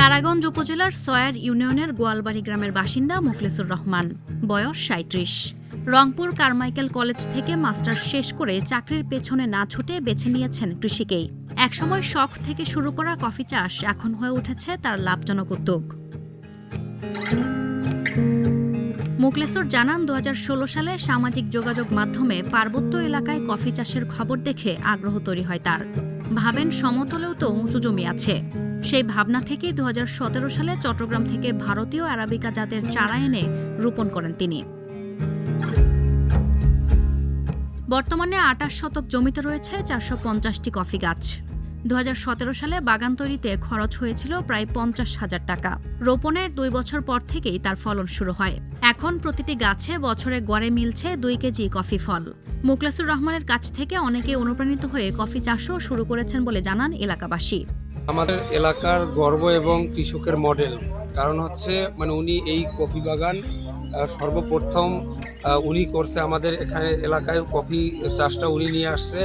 তারাগঞ্জ উপজেলার সয়ার ইউনিয়নের গোয়ালবাড়ি গ্রামের বাসিন্দা মোখলেসুর রহমান, বয়স ৩৭। রংপুর কারমাইকেল কলেজ থেকে মাস্টার্স শেষ করে চাকরির পেছনে না ছুটে বেছে নিয়েছেন কৃষিকেই। একসময় শখ থেকে শুরু করা কফি চাষ এখন হয়ে উঠেছে তার লাভজনক উদ্যোগ। মোখলেসুর জানান, ২০১৬ সালে সামাজিক যোগাযোগ মাধ্যমে পার্বত্য এলাকায় কফি চাষের খবর দেখে আগ্রহ তৈরি হয় তার। ভাবেন সমতলেও তো উঁচু জমি আছে। সেই ভাবনা থেকেই ২০১৭ সালে চট্টগ্রাম থেকে ভারতীয় আরাবিকা জাতের চারা এনে রোপণ করেন তিনি। বর্তমানে ২৮ শতক জমিতে রয়েছে ৪৫০টি কফি গাছ। ২০১৭ সালে বাগান তৈরিতে খরচ হয়েছিল প্রায় ৫০,০০০ টাকা। রোপণের ২ বছর পর থেকেই তার ফলন শুরু হয়। এখন প্রতিটি গাছে বছরে গড়ে মিলছে ২ কেজি কফি ফল। মোখলেসুর রহমানের কাছ থেকে অনেকে অনুপ্রাণিত হয়ে কফি চাষও শুরু করেছেন বলে জানান এলাকাবাসী। আমাদের এলাকার গর্ব এবং কৃষকের মডেল, কারণ হচ্ছে উনি এই কফি বাগান সর্বপ্রথম উনি করছে। আমাদের এখানে এলাকায় কফি চাষটা উনি নিয়ে আসছে।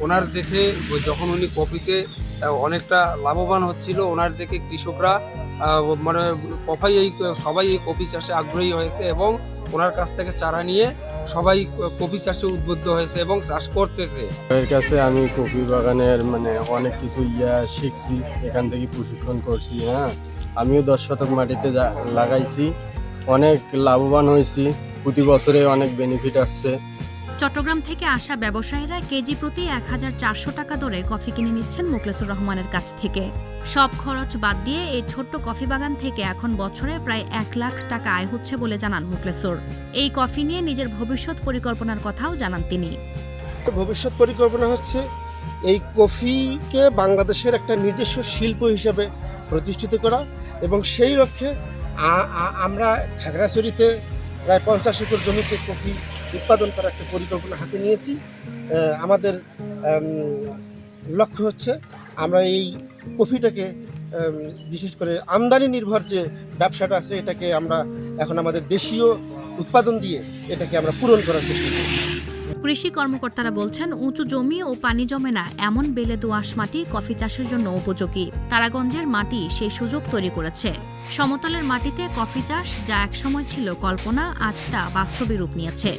ওনার দেখে যখন উনি কফিতে অনেকটা লাভবান হচ্ছিল, ওনার দেখে কৃষকরা সবাই এই কফি চাষে আগ্রহী হয়েছে এবং ওনার কাছ থেকে চারা নিয়ে সবাই কফি চাষে উদ্বুদ্ধ হয়েছে এবং চাষ করতেছে। এর কাছে আমি কফি বাগানের অনেক কিছু শিখছি, এখান থেকে প্রশিক্ষণ করছি। আমিও ১০ শতক মাটিতে লাগাইছি, অনেক লাভবান হয়েছি। প্রতি বছরে অনেক বেনিফিট আসছে। চট্টগ্রাম থেকে আসা ব্যবসায়ীরা কেজি প্রতি ১,৪০০ টাকা দরে কফি কিনে নিচ্ছেন মোখলেসুর রহমানের কাছ থেকে। সব খরচ বাদ দিয়ে এই ছোট্ট কফি বাগান থেকে এখন বছরে প্রায় ১ লাখ টাকা আয় হচ্ছে বলে জানান মোখলেসুর। এই কফি নিয়ে নিজের ভবিষ্যৎ পরিকল্পনার কথাও জানান তিনি। ভবিষ্যৎ পরিকল্পনা হচ্ছে এই কফিকে বাংলাদেশের একটা নিজস্ব শিল্প হিসেবে প্রতিষ্ঠিত করা, এবং সেই লক্ষ্যে আমরা খাগড়াছড়িতে প্রায় ৫০ একর জমিতে কফি উৎপাদন করার একটা পরিকল্পনা হাতে নিয়েছি। আমাদের লক্ষ্য হচ্ছে আমরা এই কফিটাকে বিশেষ করে আমদানি নির্ভর যে ব্যবসাটা আছে, এটাকে আমরা এখন আমাদের দেশীয় উৎপাদন দিয়ে এটাকে আমরা পূরণ করার চেষ্টা করি। কৃষি কর্মকর্তারা বলছেন, উঁচু জমি ও পানি জমে না এমন বেলে দোআঁশ মাটি কফি চাষের জন্য উপযোগী। তারাগঞ্জের মাটি সেই সুযোগ তৈরি করেছে। সমতলের মাটিতে কফি চাষ, যা একসময় ছিল কল্পনা, আজ তা বাস্তবে রূপ নিয়েছে।